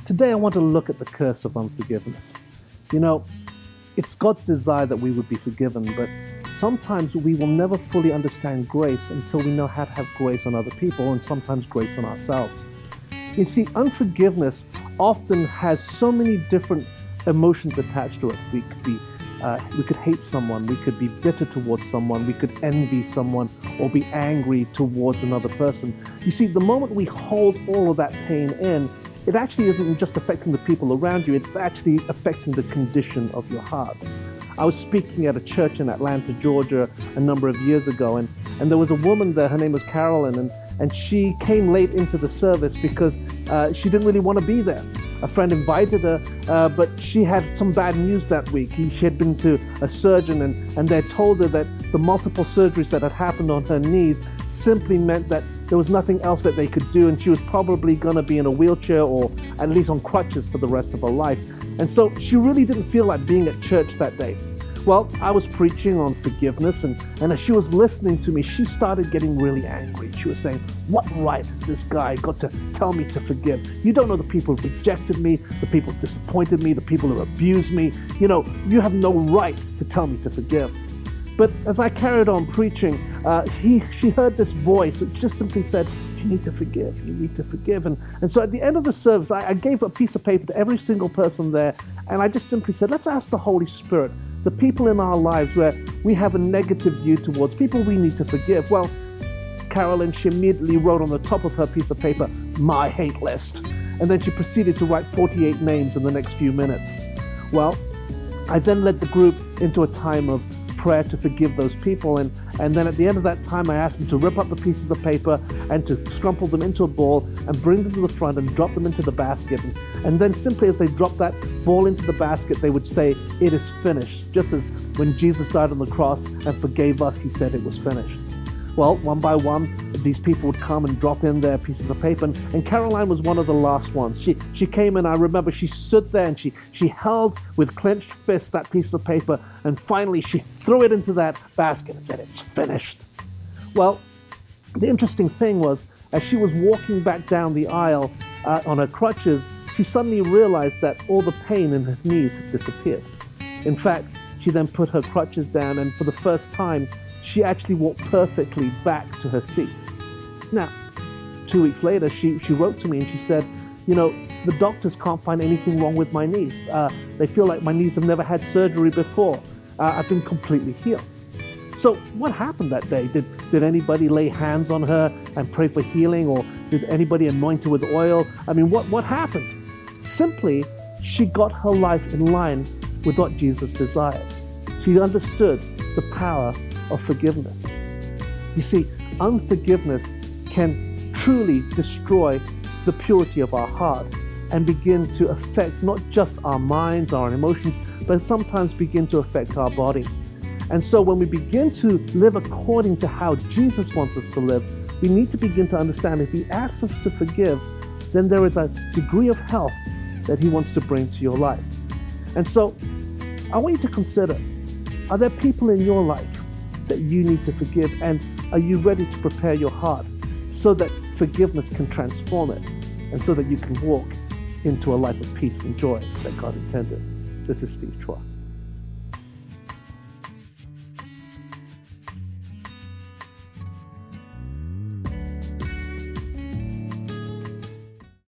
Today I want to look at the curse of unforgiveness. You know, it's God's desire that we would be forgiven, but sometimes we will never fully understand grace until we know how to have grace on other people and sometimes grace on ourselves. You see, unforgiveness often has so many different emotions attached to it. We could hate someone, we could be bitter towards someone, we could envy someone or be angry towards another person. You see, the moment we hold all of that pain in, it actually isn't just affecting the people around you, it's actually affecting the condition of your heart. I was speaking at a church in Atlanta, Georgia a number of years ago, and there was a woman there, her name was Carolyn, and she came late into the service because she didn't really want to be there. A friend invited her, but she had some bad news that week. She had been to a surgeon and they told her that the multiple surgeries that had happened on her knees simply meant that there was nothing else that they could do, and she was probably going to be in a wheelchair or at least on crutches for the rest of her life. And so she really didn't feel like being at church that day. Well, I was preaching on forgiveness, and as she was listening to me, she started getting really angry. She was saying, "What right has this guy got to tell me to forgive? You don't know the people who rejected me, the people who disappointed me, the people who abused me. You know, you have no right to tell me to forgive." But as I carried on preaching, she heard this voice which just simply said, "You need to forgive, you need to forgive." And so at the end of the service, I gave a piece of paper to every single person there, and I just simply said, let's ask the Holy Spirit, the people in our lives where we have a negative view towards, people we need to forgive. Well, Carolyn, she immediately wrote on the top of her piece of paper, "My hate list." And then she proceeded to write 48 names in the next few minutes. Well, I then led the group into a time of prayer to forgive those people, and then at the end of that time I asked them to rip up the pieces of paper and to scrumple them into a ball and bring them to the front and drop them into the basket, and then simply as they dropped that ball into the basket they would say, "It is finished," just as when Jesus died on the cross and forgave us, he said it was finished. Well, one by one, these people would come and drop in their pieces of paper, and Caroline was one of the last ones. She came and I remember she stood there and she held with clenched fists that piece of paper, and finally she threw it into that basket and said, "It's finished." Well, the interesting thing was, as she was walking back down the aisle on her crutches, she suddenly realized that all the pain in her knees had disappeared. In fact, she then put her crutches down, and for the first time, she actually walked perfectly back to her seat. Now, 2 weeks later, she wrote to me and she said, "You know, the doctors can't find anything wrong with my knees. They feel like my knees have never had surgery before. I've been completely healed." So what happened that day? Did anybody lay hands on her and pray for healing, or did anybody anoint her with oil? I mean, what happened? Simply, she got her life in line with what Jesus desired. She understood the power of forgiveness. You see, unforgiveness can truly destroy the purity of our heart and begin to affect not just our minds, our emotions, but sometimes begin to affect our body. And so when we begin to live according to how Jesus wants us to live, we need to begin to understand if he asks us to forgive, then there is a degree of health that he wants to bring to your life. And so I want you to consider, are there people in your life that you need to forgive, and are you ready to prepare your heart so that forgiveness can transform it and so that you can walk into a life of peace and joy that God intended? This is Steve Chua.